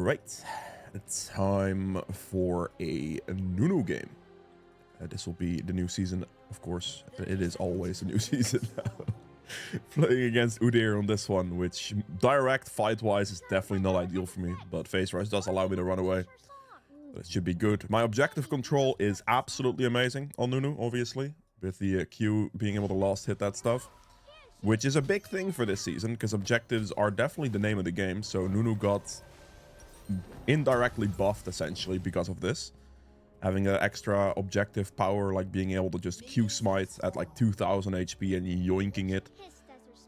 Alright, it's time for a Nunu game. This will be the new season, of course. It is always a new season now. Playing against Udyr on this one, which direct fight-wise is definitely not ideal for me, but phase rush does allow me to run away. But it should be good. My objective control is absolutely amazing on Nunu, obviously, with the Q being able to last hit that stuff. Which is a big thing for this season, because objectives are definitely the name of the game, so Nunu got indirectly buffed, essentially, because of this. Having an extra objective power, like being able to just Q smite at like 2000 HP and yoinking it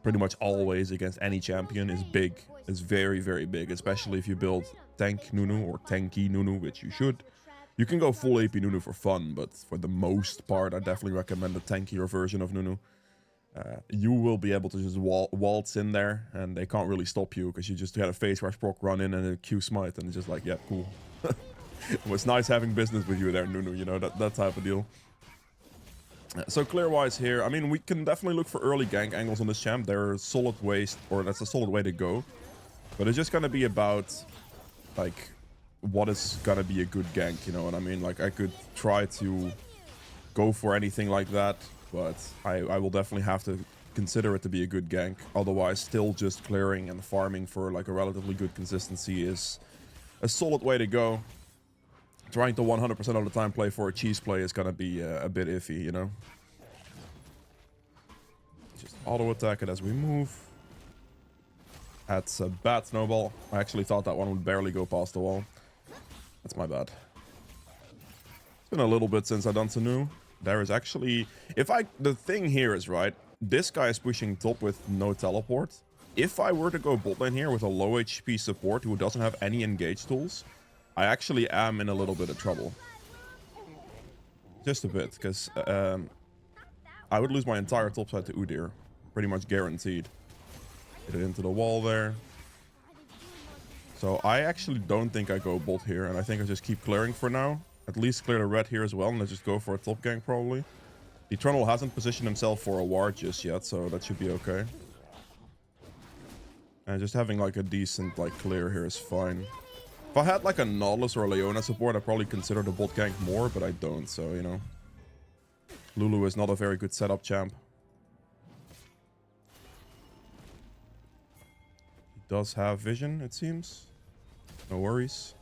pretty much always against any champion is big. It's very, very big, especially if you build tank Nunu or tanky Nunu, which you should. You can go full AP Nunu for fun, but for the most part, I definitely recommend the tankier version of Nunu. You will be able to just waltz in there, and they can't really stop you, because you just had a phase rush proc run in and a Q smite, and it's just like, yeah, cool. It was nice having business with you there, Nunu, you know, that type of deal. So clear-wise here, I mean, we can definitely look for early gank angles on this champ. They're solid ways, or that's a solid way to go. But it's just gonna be about, like, what is gonna be a good gank, you know what I mean? Like, I could try to go for anything like that, but I will definitely have to consider it to be a good gank. Otherwise, still just clearing and farming for like a relatively good consistency is a solid way to go. Trying to 100% of the time play for a cheese play is gonna be a bit iffy, you know? Just auto attack it as we move. That's a bad snowball. I actually thought that one would barely go past the wall. That's my bad. It's been a little bit since I've done Nunu. There is actually... The thing here is, right, this guy is pushing top with no teleport. If I were to go bot lane here with a low HP support who doesn't have any engage tools, I actually am in a little bit of trouble. Just a bit, because I would lose my entire top side to Udyr. Pretty much guaranteed. Get it into the wall there. So I actually don't think I go bot here, and I think I just keep clearing for now. At least clear the red here as well, and let's just go for a top gank probably. Eternal hasn't positioned himself for a ward just yet, so that should be okay. And just having like a decent like clear here is fine. If I had like a Nautilus or a Leona support, I'd probably consider the bot gank more, but I don't, so you know. Lulu is not a very good setup champ. He does have vision, it seems. No worries.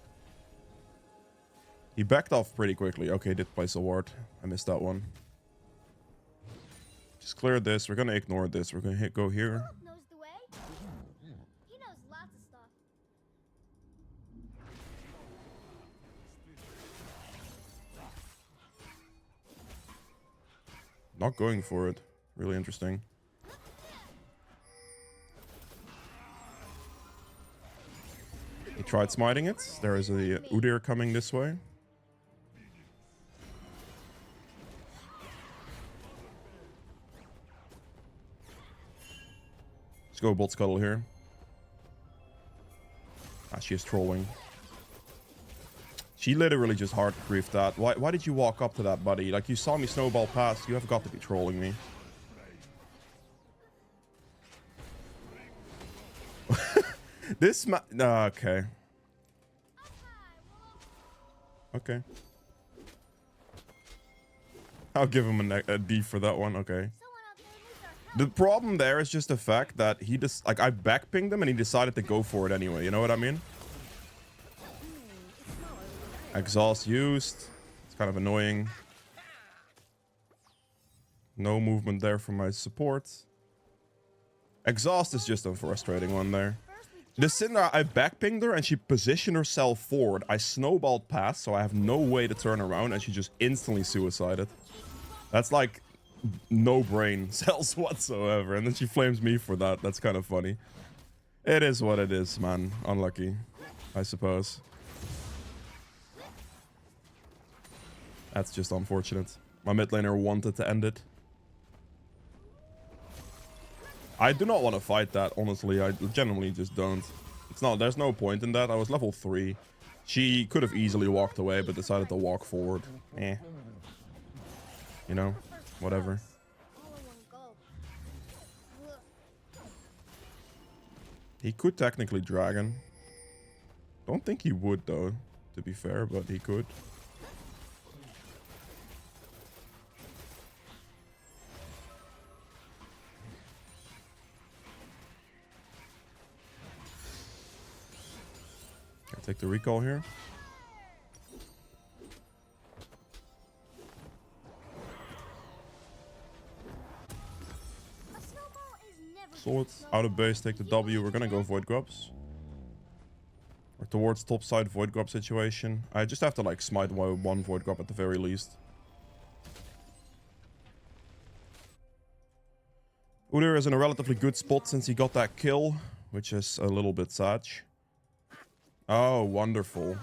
He backed off pretty quickly. Okay, did place a ward. I missed that one. Just clear this. We're gonna ignore this. We're gonna go here. Knows the way. He knows lots of stuff. Not going for it. Really interesting. He tried smiting it. There is a Udyr coming this way. Let's go bot scuttle here. Ah, she is trolling. She literally just hard griefed that. Why did you walk up to that, buddy? Like, you saw me snowball past. You have got to be trolling me. This okay. Okay. I'll give him a D for that one. Okay. The problem there is just the fact that he just, like, I backpinged him and he decided to go for it anyway. You know what I mean? Exhaust used. It's kind of annoying. No movement there from my support. Exhaust is just a frustrating one there. The Syndra, I backpinged her and she positioned herself forward. I snowballed past, so I have no way to turn around, and she just instantly suicided. That's like no brain cells whatsoever, and then she flames me for that. That's kind of funny. It is what it is, man. Unlucky, I suppose. That's just unfortunate. My mid laner wanted to end it. I do not want to fight that, honestly. I genuinely just don't. It's not, there's no point in that. I was level 3. She could have easily walked away, but decided to walk forward. Eh. You know, whatever. He could technically dragon. Don't think he would though, to be fair, but he could. Can I take the recall here? A snowball is never Sword, gonna out of snowball. base, take the W. We're gonna go Void Grubs. Or towards top side Void Grub situation. I just have to like smite one Void Grub at the very least. Udyr is in a relatively good spot since he got that kill, which is a little bit sad. Oh, wonderful.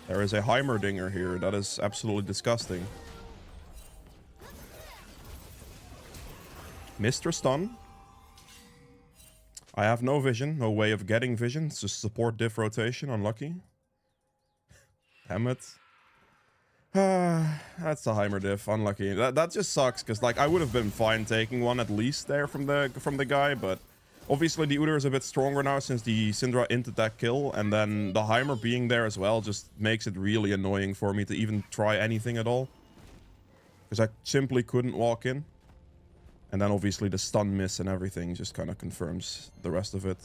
There is a Heimerdinger here. That is absolutely disgusting. Mr. Stun. I have no vision, no way of getting vision. It's just support diff rotation, unlucky. Damn it. That's a Heimer diff, unlucky. That just sucks, because like I would have been fine taking one at least there from the guy, but obviously the Udyr is a bit stronger now since the Syndra inted that kill, and then the Heimer being there as well just makes it really annoying for me to even try anything at all. Because I simply couldn't walk in. And then obviously the stun miss and everything just kind of confirms the rest of it.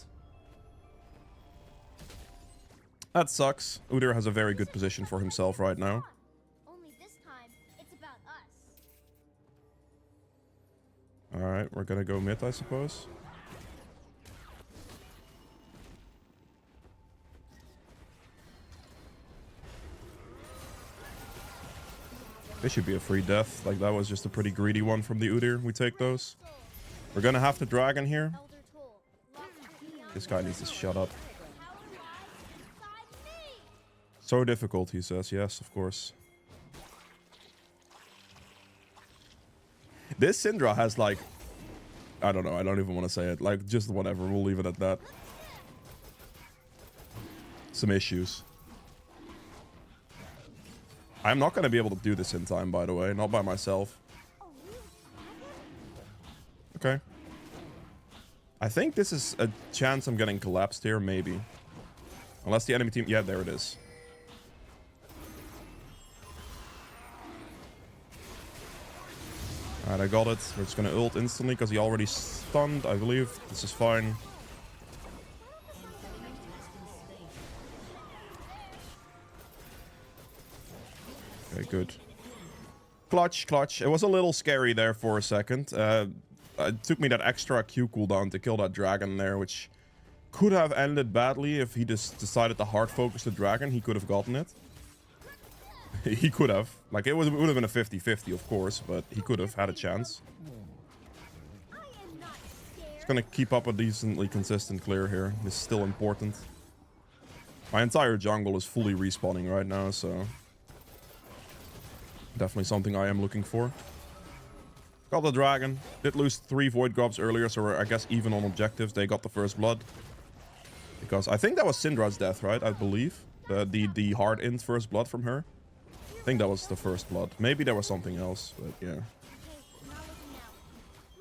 That sucks. Udyr has a very good position for himself right now. Only this time, it's about us. Alright, we're gonna go mid, I suppose. This should be a free death. Like, that was just a pretty greedy one from the Udyr. We take those. We're gonna have the dragon here. Elder Toll, locked beyond This guy needs to shut up. power lies inside me. So difficult, he says. Yes, of course. This Syndra has, like... I don't know. I don't even want to say it. Like, just whatever. We'll leave it at that. Some issues. I'm not going to be able to do this in time, by the way. Not by myself. Okay. I think this is a chance I'm getting collapsed here, maybe. Unless the enemy team... Yeah, there it is. Alright, I got it. We're just going to ult instantly because he already stunned, I believe. This is fine. Okay, good. Clutch, clutch. It was a little scary there for a second. It took me that extra Q cooldown to kill that dragon there, which could have ended badly if he just decided to hard focus the dragon. He could have gotten it. He could have. Like, it would have been a 50-50, of course, but he could have had a chance. Just gonna keep up a decently consistent clear here. This is still important. My entire jungle is fully respawning right now, so... Definitely something I am looking for. Got the dragon. Did lose 3 Void Grubs earlier, so we're, I guess, even on objectives. They got the first blood. Because I think that was Syndra's death, right? I believe. The hard int first blood from her. I think that was the first blood. Maybe there was something else, but yeah.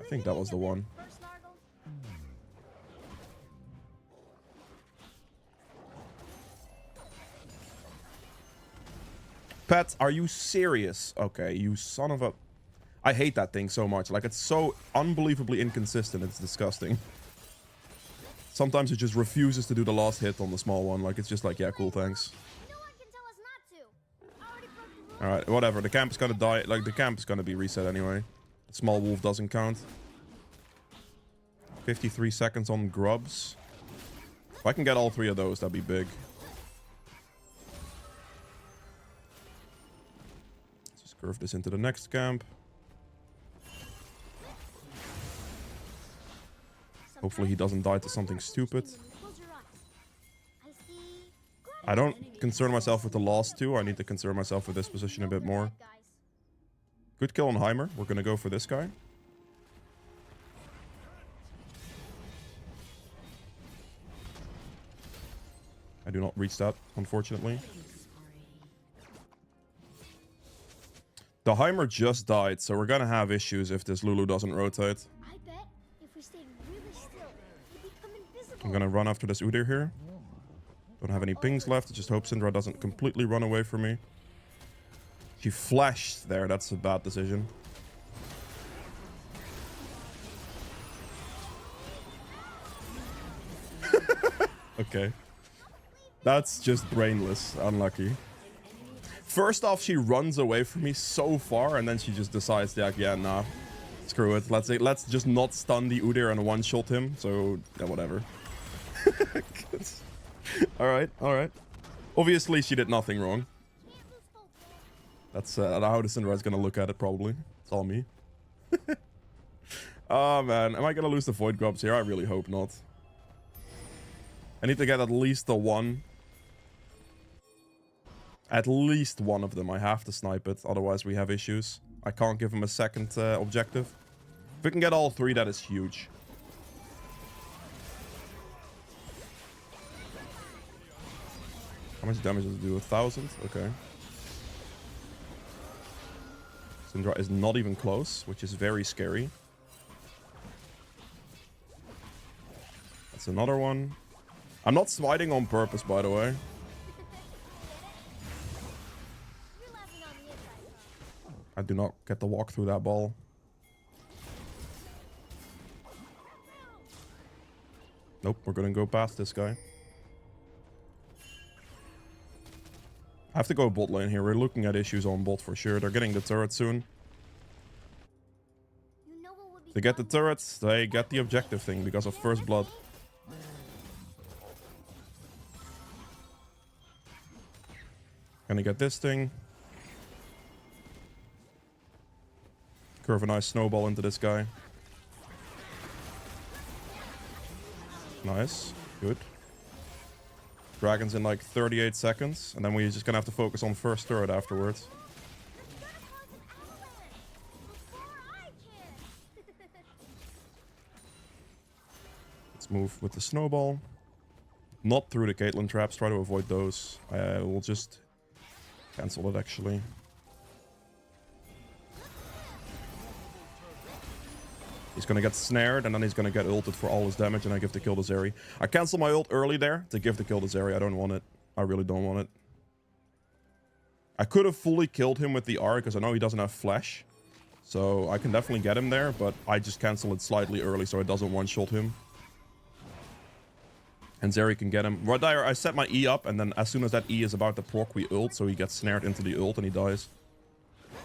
I think that was the one. Pat, are you serious? Okay, you son of a... I hate that thing so much. Like, it's so unbelievably inconsistent. It's disgusting. Sometimes it just refuses to do the last hit on the small one. Like, it's just like, yeah, cool, thanks. Alright, whatever. The camp is gonna die. Like, the camp is gonna be reset anyway. Small wolf doesn't count. 53 seconds on grubs. If I can get all 3 of those, that'd be big. Curve this into the next camp. Hopefully he doesn't die to something stupid. I don't concern myself with the last 2. I need to concern myself with this position a bit more. Good kill on Heimer. We're gonna go for this guy. I do not reach that, unfortunately. The Heimer just died, so we're gonna have issues if this Lulu doesn't rotate. I bet if we stayed really still, it'd become invisible. I'm gonna run after this Udyr here. Don't have any pings left. Just hope Syndra doesn't completely run away from me. She flashed there. That's a bad decision. Okay. That's just brainless. Unlucky. First off, she runs away from me so far, and then she just decides, yeah, nah. Screw it. Let's just not stun the Udyr and one-shot him. So, yeah, whatever. Alright. Obviously, she did nothing wrong. That's how the Syndra is gonna look at it, probably. It's all me. Oh, man. Am I gonna lose the Void Grubs here? I really hope not. I need to get at least the one. At least one of them. I have to snipe it, otherwise we have issues. I can't give him a second objective. If we can get all three, that is huge. How much damage does it do? 1,000? Okay. Syndra is not even close, which is very scary. That's another one. I'm not smiting on purpose, by the way. I do not get to walk through that ball. Nope, we're gonna go past this guy. I have to go bot lane here. We're looking at issues on bot for sure. They're getting the turret soon. If they get the turrets, they get the objective thing because of first blood. Gonna get this thing. Curve a nice snowball into this guy. Nice. Good. Dragon's in like 38 seconds. And then we're just gonna have to focus on first turret afterwards. Let's move with the snowball. Not through the Caitlyn traps. Try to avoid those. We'll just cancel it actually. He's gonna get snared, and then he's gonna get ulted for all his damage, and I give the kill to Zeri. I cancel my ult early there to give the kill to Zeri. I don't want it. I really don't want it. I could have fully killed him with the R, because I know he doesn't have flash. So I can definitely get him there, but I just cancel it slightly early so it doesn't one-shot him. And Zeri can get him. Rodire, I set my E up, and then as soon as that E is about to proc, we ult, so he gets snared into the ult and he dies.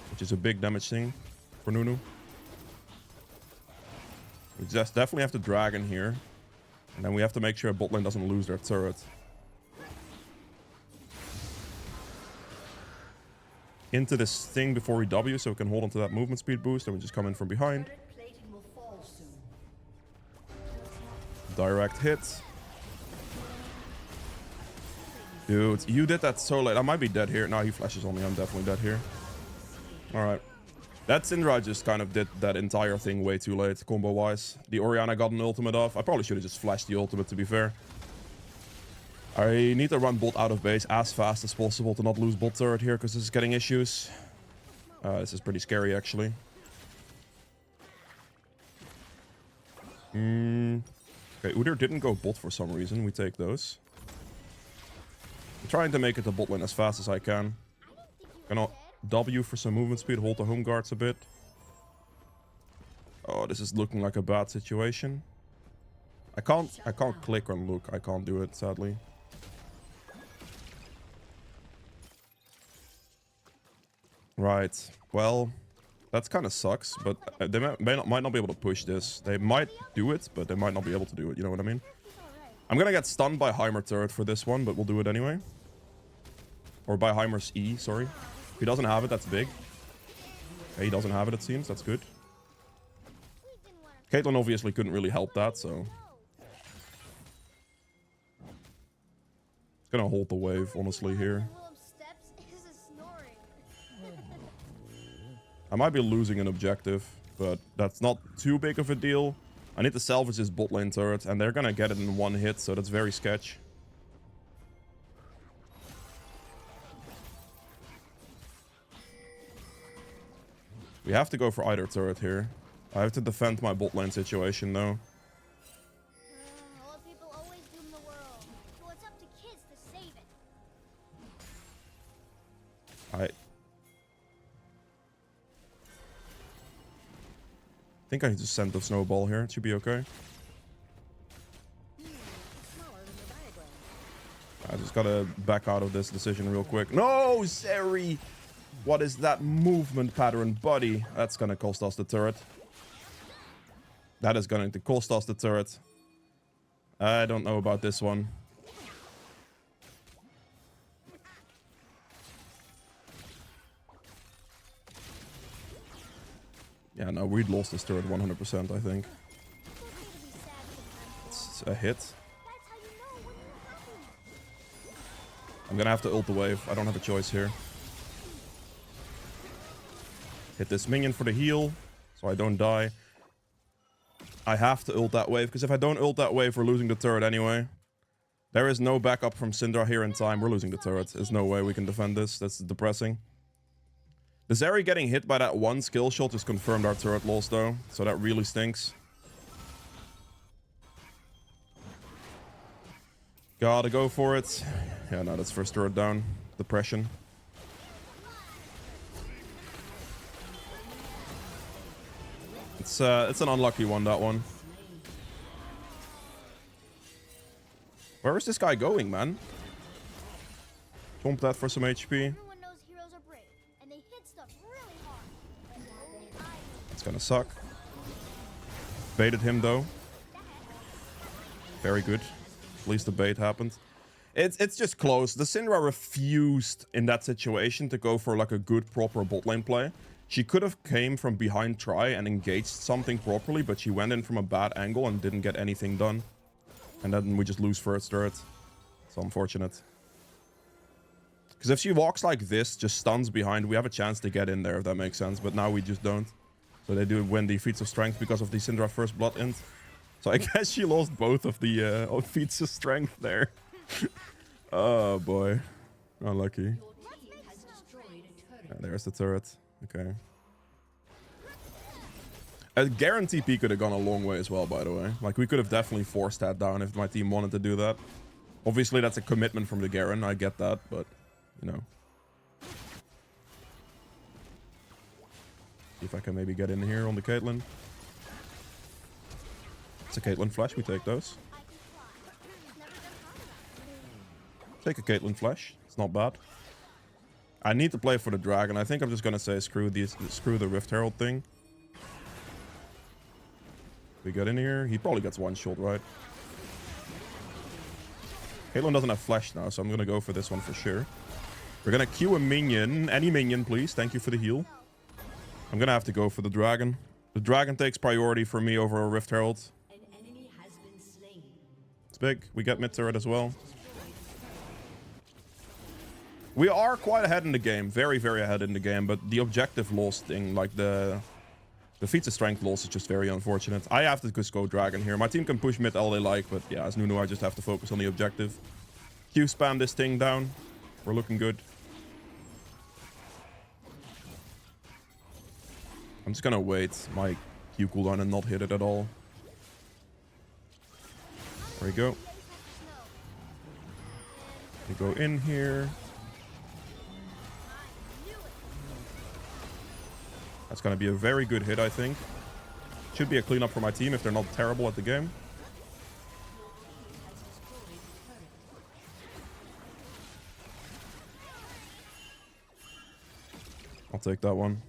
Which is a big damage thing for Nunu. We just definitely have to dragon here. And then we have to make sure bot lane doesn't lose their turret. Into this thing before we W, so we can hold onto that movement speed boost, and we just come in from behind. Direct hit. Dude, you did that so late. I might be dead here. No, he flashes on me. I'm definitely dead here. Alright. That Syndra just kind of did that entire thing way too late, combo-wise. The Orianna got an ultimate off. I probably should have just flashed the ultimate, to be fair. I need to run bot out of base as fast as possible to not lose bot turret here, because this is getting issues. This is pretty scary, actually. Okay, Udyr didn't go bot for some reason. We take those. I'm trying to make it to bot lane as fast as I can. Gonna W for some movement speed, hold the home guards a bit. Oh, this is looking like a bad situation. I can't click or look. I can't do it, sadly. Right. Well, that kind of sucks, but they might not be able to push this. They might do it, but they might not be able to do it. You know what I mean? I'm gonna get stunned by Heimer turret for this one, but we'll do it anyway. Or by Heimer's E, sorry. If he doesn't have it, that's big. Okay, he doesn't have it, it seems. That's good. Caitlyn obviously couldn't really help that, so... It's gonna hold the wave, honestly, here. I might be losing an objective, but that's not too big of a deal. I need to salvage this bot lane turret, and they're gonna get it in one hit, so that's very sketch. We have to go for either turret here. I have to defend my bot lane situation, though. Old people always doom the world, so it's up to kids to I think I need to send the snowball here. It should be okay. I just gotta back out of this decision real quick. No, Zeri! What is that movement pattern, buddy? That's gonna cost us the turret. That is going to cost us the turret. I don't know about this one. Yeah, no, we'd lost this turret 100%, I think. It's a hit. I'm gonna have to ult the wave. I don't have a choice here. Hit this minion for the heal, so I don't die. I have to ult that wave, because if I don't ult that wave, we're losing the turret anyway. There is no backup from Syndra here in time. We're losing the turret. There's no way we can defend this. That's depressing. The Zeri getting hit by that one skill shot just confirmed our turret loss, though. So that really stinks. Gotta go for it. Yeah, no, that's first turret down. Depression. It's an unlucky one, that one. Where is this guy going, man? Pump that for some HP. Everyone knows heroes are brave, and they hit stuff really hard. It's gonna suck. Baited him, though. Very good. At least the bait happened. It's just close. The Syndra refused in that situation to go for like a good, proper bot lane play. She could have came from behind try and engaged something properly, but she went in from a bad angle and didn't get anything done. And then we just lose first turret. It's unfortunate. Because if she walks like this, just stuns behind, we have a chance to get in there, if that makes sense. But now we just don't. So they do win the feats of strength because of the Syndra first blood int. So I guess she lost both of the feats of strength there. Oh boy. Unlucky. Yeah, there's the turret. Okay. A Garen TP could have gone a long way as well, by the way. Like, we could have definitely forced that down if my team wanted to do that. Obviously, that's a commitment from the Garen. I get that, but, you know. See if I can maybe get in here on the Caitlyn. It's a Caitlyn flash. We take those. Take a Caitlyn flash. It's not bad. I need to play for the dragon. I think I'm just gonna say screw the Rift Herald thing. We get in here. He probably gets one shot, right? Caitlyn doesn't have flash now, so I'm gonna go for this one for sure. We're gonna queue a minion. Any minion, please. Thank you for the heal. I'm gonna have to go for the dragon. The dragon takes priority for me over a Rift Herald. It's big. We get mid turret as well. We are quite ahead in the game. Very, very ahead in the game. But the objective loss thing, like the feats of strength loss is just very unfortunate. I have to just go dragon here. My team can push mid all they like. But yeah, as Nunu, I just have to focus on the objective. Q spam this thing down. We're looking good. I'm just gonna wait my Q cooldown and not hit it at all. There we go. We go in here. That's going to be a very good hit, I think. Should be a cleanup for my team if they're not terrible at the game. I'll take that one.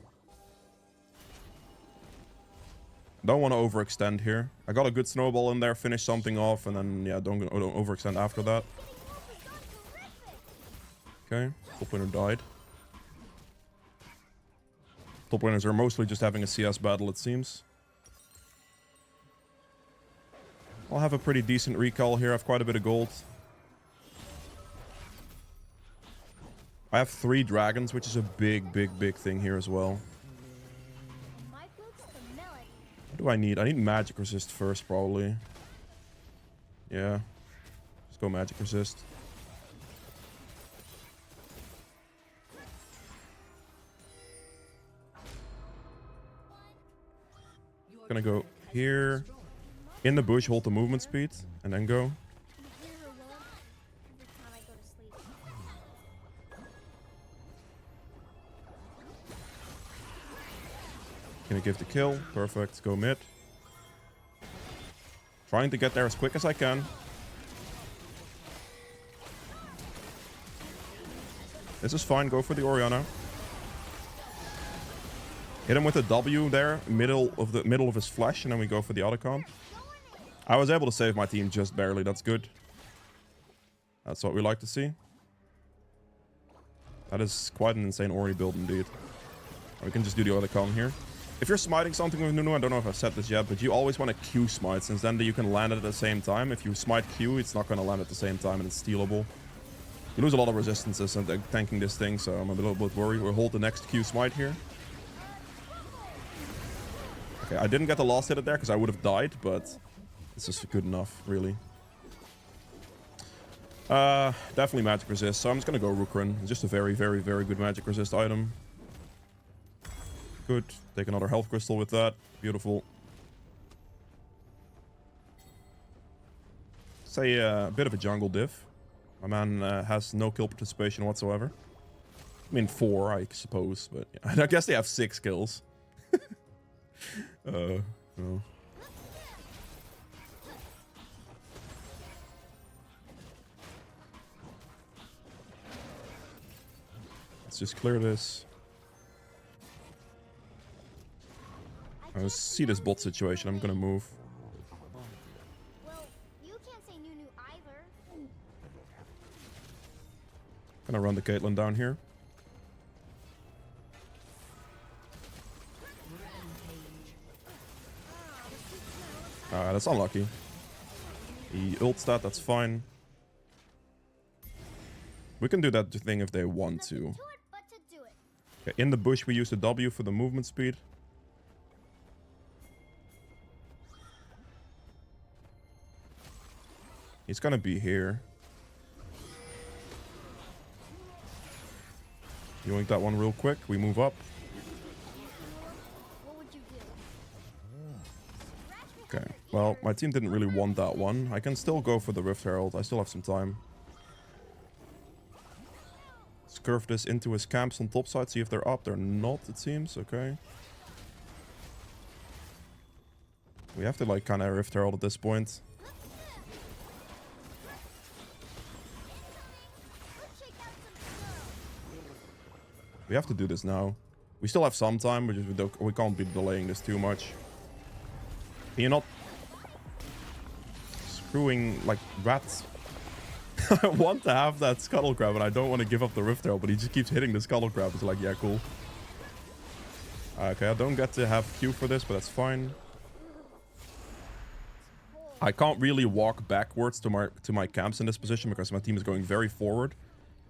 Don't want to overextend here. I got a good snowball in there, finish something off, and then, yeah, don't overextend after that. Okay, top laner died. Top laners are mostly just having a CS battle, it seems. I'll have a pretty decent recall here. I have quite a bit of gold. I have 3 dragons, which is a big, big, big thing here as well. What do I need? I need magic resist first, probably. Yeah. Let's go magic resist. Gonna go here. In the bush, hold the movement speed, and then go. Gonna give the kill. Perfect. Go mid. Trying to get there as quick as I can. This is fine. Go for the Orianna. Hit him with a W there, middle of his flash, and then we go for the other comp. I was able to save my team just barely. That's good. That's what we like to see. That is quite an insane Ori build indeed. We can just do the other comp here. If you're smiting something with Nunu, I don't know if I've said this yet, but you always want to Q smite, since then you can land it at the same time. If you smite Q, it's not going to land at the same time, and it's stealable. You lose a lot of resistances and tanking this thing, so I'm a little bit worried. We'll hold the next Q smite here. Okay, I didn't get the last hit there because I would have died, but this is good enough, really. Definitely magic resist, so I'm just gonna go Rukrin. It's just a very, very, very good magic resist item. Good. Take another health crystal with that. Beautiful. Say a bit of a jungle diff. My man has no kill participation whatsoever. I mean 4, I suppose, but yeah. I guess they have 6 kills. No. Let's just clear this. I see this bot situation. I'm gonna move. Well, you can't say Nunu either. Gonna run the Caitlyn down here. That's unlucky. He ults that, that's fine. We can do that thing if they want to. Okay, in the bush we use the W for the movement speed. He's gonna be here. Yoink that one real quick. We move up. Okay, well, my team didn't really want that one. I can still go for the Rift Herald. I still have some time. Let's curve this into his camps on top side. See if they're up. They're not, it seems. Okay. We have to, like, kind of Rift Herald at this point. We have to do this now. We still have some time, but we can't be delaying this too much. Can you not screwing like rats? I want to have that scuttle crab, and I don't want to give up the Rift Herald, but he just keeps hitting the scuttle crab. It's like, yeah, cool. Okay, I don't get to have Q for this, but that's fine. I can't really walk backwards to my camps in this position because my team is going very forward.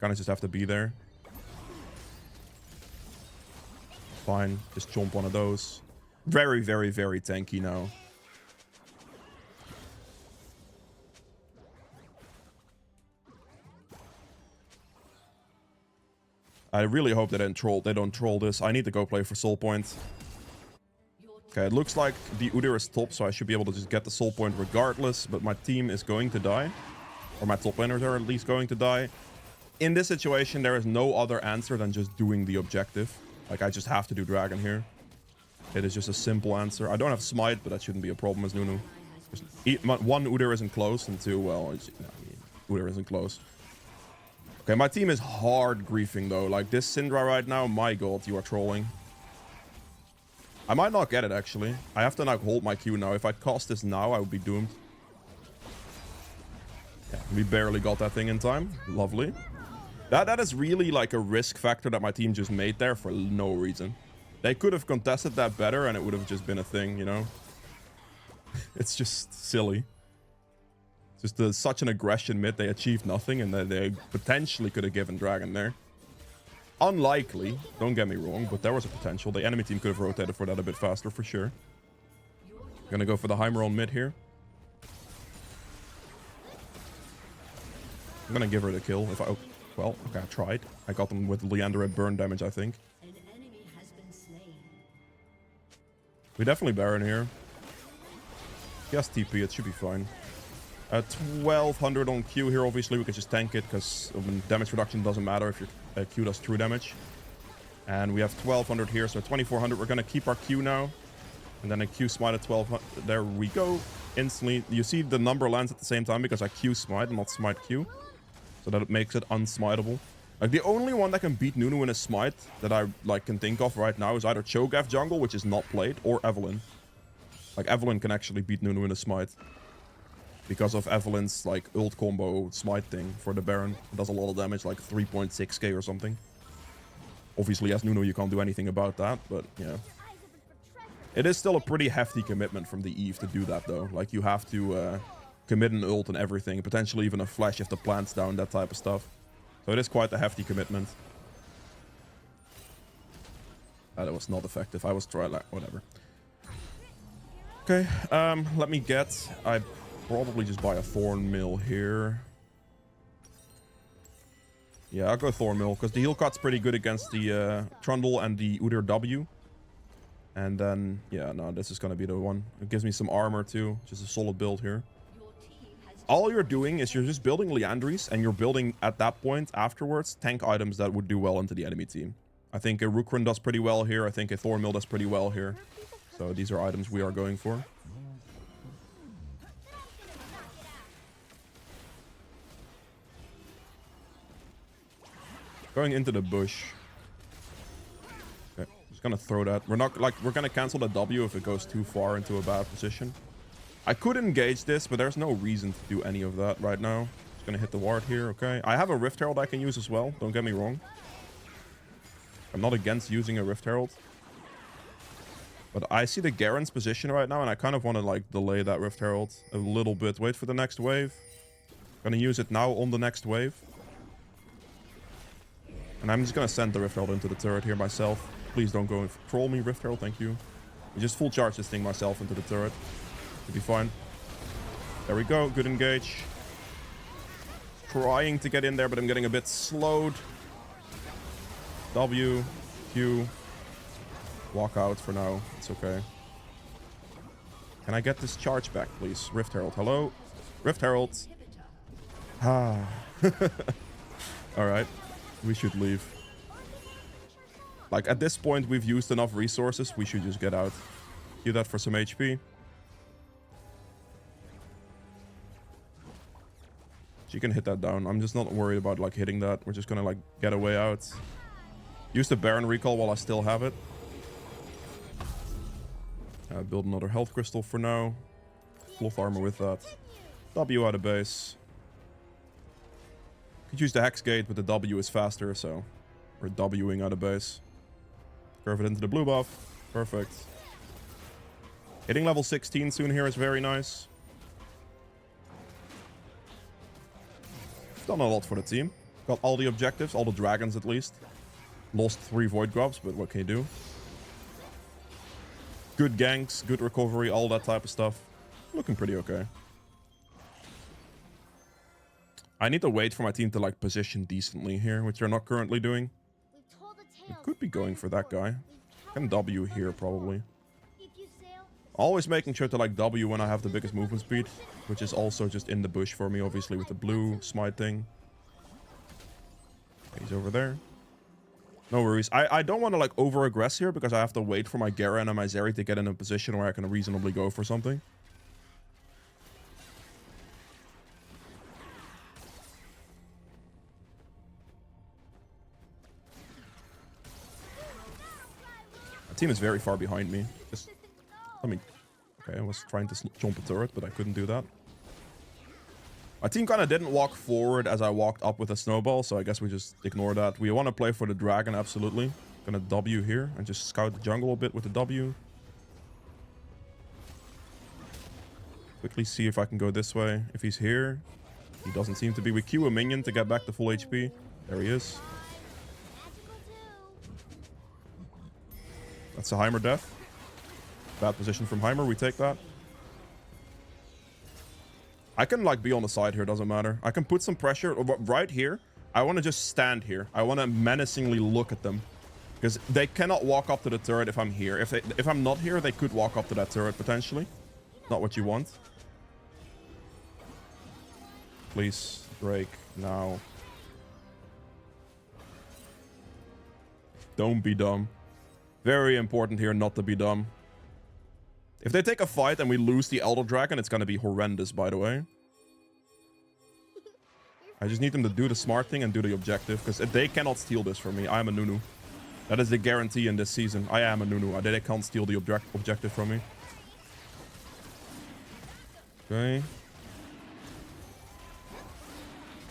Kind of just have to be there. Fine, just chomp one of those. Very, very, very tanky now. I really hope they don't troll this. I need to go play for soul point. Okay, it looks like the Udyr is top, so I should be able to just get the soul point regardless, but my team is going to die. Or my top laners are at least going to die. In this situation, there is no other answer than just doing the objective. Like, I just have to do dragon here. It is just a simple answer. I don't have smite, but that shouldn't be a problem as Nunu. One, Udyr isn't close, and two, well, Udyr isn't close. Okay, my team is hard griefing, though. Like, this Syndra right now, my god, you are trolling. I might not get it, actually. I have to, like, hold my Q now. If I cast this now, I would be doomed. Yeah, we barely got that thing in time. Lovely. That is really, like, a risk factor that my team just made there for no reason. They could have contested that better, and it would have just been a thing, you know? It's just silly. Just such an aggression mid, they achieved nothing, and they potentially could have given Dragon there. Unlikely, don't get me wrong, but there was a potential. The enemy team could have rotated for that a bit faster, for sure. Gonna go for the Heimer on mid here. I'm gonna give her the kill if I... Oh, well, okay, I tried. I got them with Leander at burn damage, I think. We definitely Baron here. Yes, TP, it should be fine. 1200 on Q here, obviously we can just tank it because damage reduction doesn't matter if your Q does true damage. And we have 1200 here, so 2400. We're going to keep our Q now. And then a Q smite at 1200. There we go. Instantly. You see the number lands at the same time because I Q smite and not smite Q. So that it makes it unsmiteable. Like, the only one that can beat Nunu in a smite that I, like, can think of right now is either Cho'Gath jungle, which is not played, or Evelynn. Like, Evelynn can actually beat Nunu in a smite. Because of Evelynn's, like, ult combo smite thing for the Baron. It does a lot of damage, like 3.6k or something. Obviously, as Nunu, you can't do anything about that, but, yeah. It is still a pretty hefty commitment from the Eve to do that, though. Like, you have to commit an ult and everything. Potentially even a flash if the plant's down, that type of stuff. So it is quite a hefty commitment. That was not effective. I was trying, like, whatever. Okay, let me get... I probably just buy a Thorn Mill here. Yeah, I'll go Thorn Mill, because the heal cut's pretty good against the Trundle and the Udyr W. And then, yeah, no, this is going to be the one. It gives me some armor, too. Just a solid build here. All you're doing is you're just building Liandry's, and you're building, at that point, afterwards, tank items that would do well into the enemy team. I think a Rukrin does pretty well here. I think a Thorn Mill does pretty well here. So these are items we are going for. Going into the bush. Okay, just gonna throw that. We're not, like, we're gonna cancel the W if it goes too far into a bad position. I could engage this, but there's no reason to do any of that right now. Just gonna hit the ward here, okay. I have a Rift Herald I can use as well, don't get me wrong. I'm not against using a Rift Herald. But I see the Garen's position right now, and I kind of want to, like, delay that Rift Herald a little bit. Wait for the next wave. Gonna use it now on the next wave. And I'm just gonna send the Rift Herald into the turret here myself. Please don't go and troll me, Rift Herald, thank you. I just full charge this thing myself into the turret. Should be fine. There we go, good engage. Trying to get in there, but I'm getting a bit slowed. W, Q. Walk out for now, it's okay. Can I get this charge back, please? Rift Herald, hello? Rift Herald. Ah. Alright. We should leave. Like, at this point, we've used enough resources. We should just get out. Do that for some HP. She can hit that down. I'm just not worried about, like, hitting that. We're just gonna, like, get a way out. Use the Baron recall while I still have it. Build another health crystal for now. Cloth armor with that. W out of base. Could use the Hex Gate, but the W is faster, so we're Wing out of base. Curve it into the blue buff. Perfect. Hitting level 16 soon here is very nice. Done a lot for the team. Got all the objectives, all the dragons at least. Lost 3 Void Grubs, but what can you do? Good ganks, good recovery, all that type of stuff. Looking pretty okay. I need to wait for my team to, like, position decently here, which they're not currently doing. We could be going for that guy. Can W here, probably. Always making sure to, like, W when I have the biggest movement speed, which is also just in the bush for me, obviously, with the blue smite thing. He's over there. No worries. I don't want to, like, over-aggress here, because I have to wait for my Garen and my Zeri to get in a position where I can reasonably go for something. My team is very far behind me. Just, I mean, okay, I was trying to jump a turret, but I couldn't do that. My team kind of didn't walk forward as I walked up with a snowball, so I guess we just ignore that. We want to play for the dragon, absolutely. Gonna W here and just scout the jungle a bit with the W. Quickly see if I can go this way. If he's here, he doesn't seem to be. We Q a minion to get back to full HP. There he is. That's a Heimer death. Bad position from Heimer. We take that. I can, like, be on the side here. Doesn't matter. I can put some pressure right here. I want to just stand here. I want to menacingly look at them. Because they cannot walk up to the turret if I'm here. If I'm not here, they could walk up to that turret, potentially. Not what you want. Please, Drake, now. Don't be dumb. Very important here not to be dumb. If they take a fight and we lose the Elder Dragon, it's gonna be horrendous, by the way. I just need them to do the smart thing and do the objective, because they cannot steal this from me. I am a Nunu. That is the guarantee in this season. I am a Nunu. They can't steal the objective from me. Okay.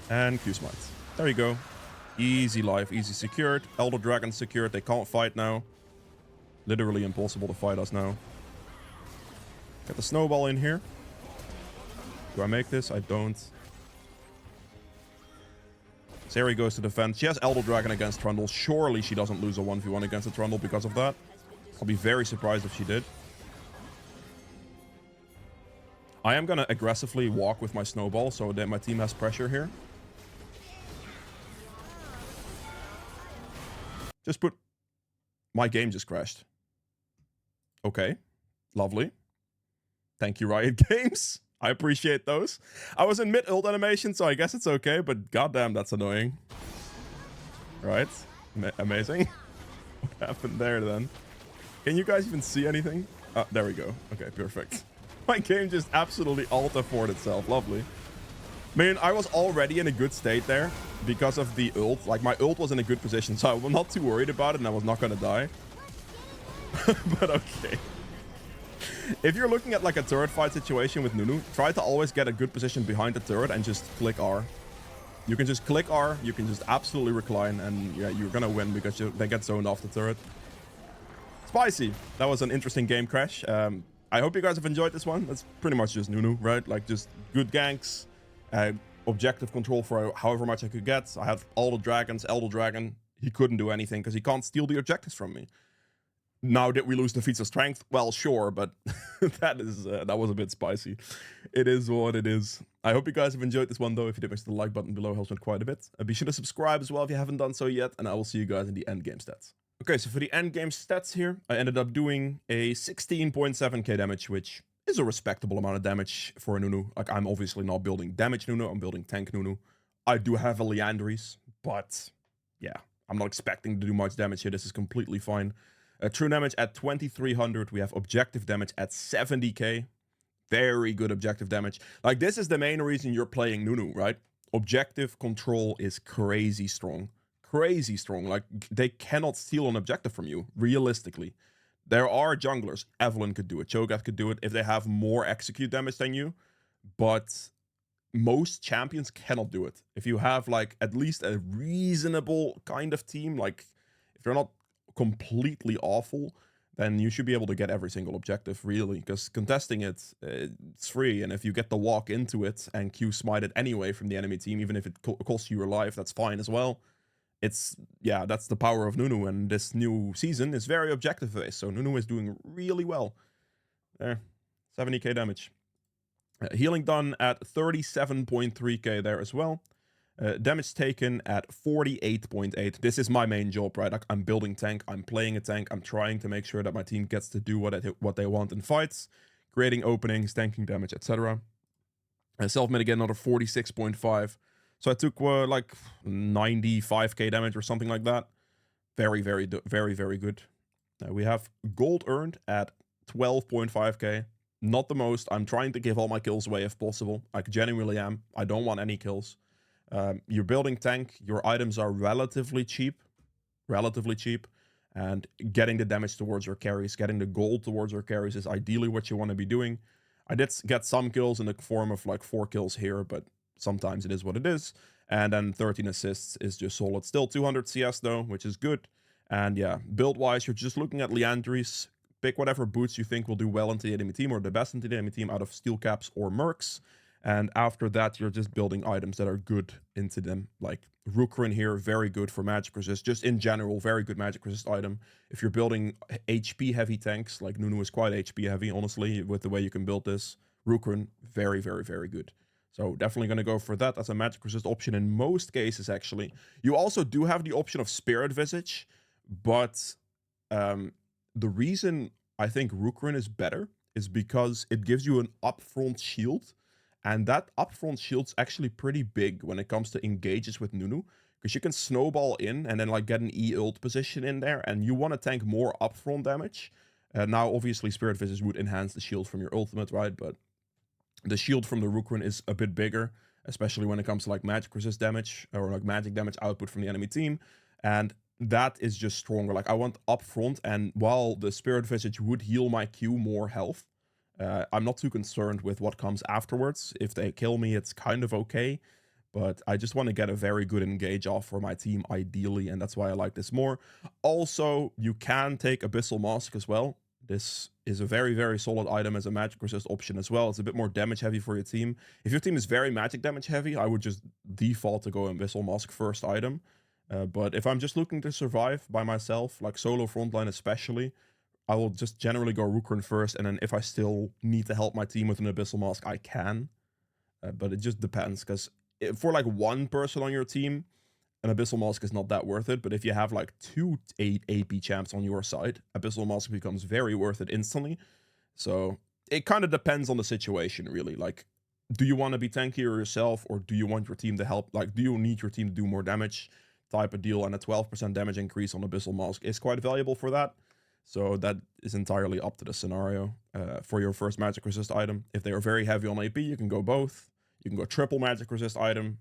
And Q Smite. There you go. Easy life, easy secured. Elder Dragon secured. They can't fight now. Literally impossible to fight us now. Get the snowball in here. Do I make this? I don't. Sari goes to defend. She has Elder Dragon against Trundle. Surely she doesn't lose a 1v1 against a Trundle because of that. I'll be very surprised if she did. I am going to aggressively walk with my snowball so that my team has pressure here. Just put... My game just crashed. Okay. Lovely. Thank you, Riot Games. I appreciate those. I was in mid-ult animation, so I guess it's okay, but goddamn, that's annoying. Right? Amazing. What happened there, then? Can you guys even see anything? There we go. Okay, perfect. My game just absolutely alt-F4'd itself. Lovely. I mean, I was already in a good state there because of the ult. Like, my ult was in a good position, so I was not too worried about it, and I was not gonna die. But okay. If you're looking at like a turret fight situation with Nunu, try to always get a good position behind the turret and just click R. You can just click R, you can just absolutely recline, and yeah, you're gonna win because they get zoned off the turret. Spicy. That was an interesting game crash. I hope you guys have enjoyed this one. That's pretty much just Nunu, right? Like just good ganks, objective control for however much I could get. I had all the dragons, Elder Dragon. He couldn't do anything because he can't steal the objectives from me. Now, did we lose the feats of strength? Well, sure, but that was a bit spicy. It is what it is. I hope you guys have enjoyed this one, though. If you did, make sure the like button below helps me quite a bit. Be sure to subscribe as well if you haven't done so yet, and I will see you guys in the end game stats. Okay, so for the end game stats here, I ended up doing a 16.7k damage, which is a respectable amount of damage for a Nunu. Like, I'm obviously not building damage Nunu, I'm building tank Nunu. I do have a Liandry's, but yeah, I'm not expecting to do much damage here. This is completely fine. True damage at 2300. We have objective damage at 70k. Very good objective damage. Like, this is the main reason you're playing Nunu, right? Objective control is crazy strong. Crazy strong. Like, they cannot steal an objective from you, realistically. There are junglers. Evelyn could do it. Cho'Gath could do it if they have more execute damage than you. But most champions cannot do it. If you have, like, at least a reasonable kind of team, like, if they're not completely awful, then you should be able to get every single objective, really, because contesting it's free, and if you get the walk into it and Q smite it anyway from the enemy team, even if it costs you your life, that's fine as well. It's, yeah, that's the power of Nunu, and this new season is very objective based, so Nunu is doing really well. There, 70k damage. Healing done at 37.3k there as well. Damage taken at 48.8. This is my main job, right? Like, I'm building tank, I'm playing a tank, I'm trying to make sure that my team gets to do what they want in fights, creating openings, tanking damage, etc. Self-mid again, another 46.5. So I took like 95k damage or something like that. Very, very, very good. We have gold earned at 12.5k. Not the most. I'm trying to give all my kills away if possible. I genuinely am. I don't want any kills. You're building tank, your items are relatively cheap, and getting the damage towards your carries, getting the gold towards your carries is ideally what you want to be doing. I did get some kills in the form of like 4 kills here, but sometimes it is what it is. And then 13 assists is just solid. Still 200 CS though, which is good. And yeah, build-wise, you're just looking at Liandry's. Pick whatever boots you think will do well into the enemy team or the best into the enemy team out of steel caps or mercs. And after that, you're just building items that are good into them. Like Rukrin here, very good for magic resist. Just in general, very good magic resist item. If you're building HP heavy tanks, like Nunu is quite HP heavy, honestly, with the way you can build this. Rukrin, very, very, very good. So definitely going to go for that as a magic resist option in most cases, actually. You also do have the option of Spirit Visage, but the reason I think Rukrin is better is because it gives you an upfront shield. And that upfront shield's actually pretty big when it comes to engages with Nunu, because you can snowball in and then like get an E-ult position in there, and you want to tank more upfront damage. Now, obviously, Spirit Visage would enhance the shield from your ultimate, right? But the shield from the Rukrin is a bit bigger, especially when it comes to like magic resist damage or like magic damage output from the enemy team. And that is just stronger. Like I want upfront, and while the Spirit Visage would heal my Q more health, I'm not too concerned with what comes afterwards. If they kill me, it's kind of okay. But I just want to get a very good engage off for my team, ideally, and that's why I like this more. Also, you can take Abyssal Mask as well. This is a very, very solid item as a magic resist option as well. It's a bit more damage heavy for your team. If your team is very magic damage heavy, I would just default to go Abyssal Mask first item. But if I'm just looking to survive by myself, like solo frontline especially, I will just generally go Rukrin first, and then if I still need to help my team with an Abyssal Mask, I can. But it just depends, because for like one person on your team, an Abyssal Mask is not that worth it. But if you have like 2 AP champs on your side, Abyssal Mask becomes very worth it instantly. So it kind of depends on the situation, really. Like, do you want to be tankier yourself, or do you want your team to help? Like, do you need your team to do more damage type of deal? And a 12% damage increase on Abyssal Mask is quite valuable for that. So that is entirely up to the scenario. For your first magic resist item, if they are very heavy on AP, you can go both. You can go triple magic resist item.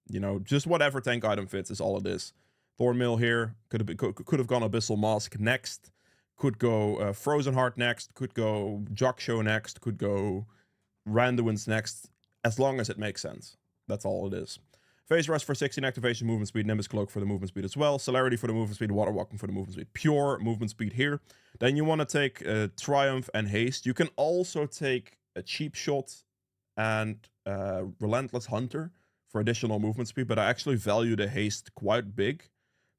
You know, just whatever tank item fits is all it is. Thornmail here could have gone Abyssal Mask next. Could go Frozen Heart next. Could go Jockshow next. Could go Randuin's next. As long as it makes sense. That's all it is. Phase Rush for 16 activation, movement speed, Nimbus Cloak for the movement speed as well, Celerity for the movement speed, Water Walking for the movement speed, pure movement speed here. Then you want to take Triumph and Haste. You can also take a Cheap Shot and Relentless Hunter for additional movement speed, but I actually value the Haste quite big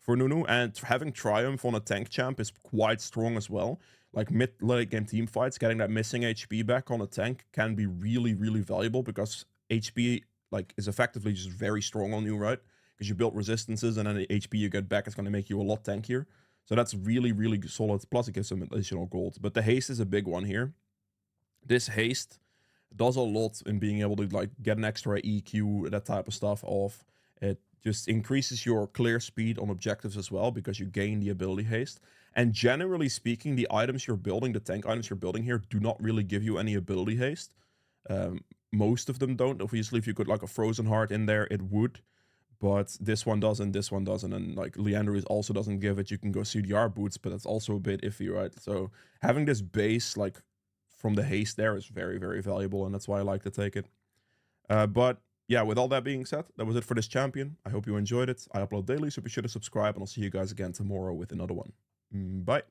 for Nunu, and having Triumph on a tank champ is quite strong as well. Like mid-late game team fights, getting that missing HP back on a tank can be really, really valuable, because HP like is effectively just very strong on you, right? Because you build resistances, and then the HP you get back is going to make you a lot tankier. So that's really, really solid. Plus it gives some additional gold. But the haste is a big one here. This haste does a lot in being able to like get an extra EQ, that type of stuff off. It just increases your clear speed on objectives as well, because you gain the ability haste. And generally speaking, the items you're building, the tank items you're building here, do not really give you any ability haste. Most of them don't. Obviously, if you put like a Frozen Heart in there, it would. But this one doesn't, this one doesn't. And like Leandro also doesn't give it. You can go CDR boots, but that's also a bit iffy, right? So having this base like from the haste there is very, very valuable. And that's why I like to take it. But yeah, with all that being said, that was it for this champion. I hope you enjoyed it. I upload daily, so be sure to subscribe, and I'll see you guys again tomorrow with another one. Bye.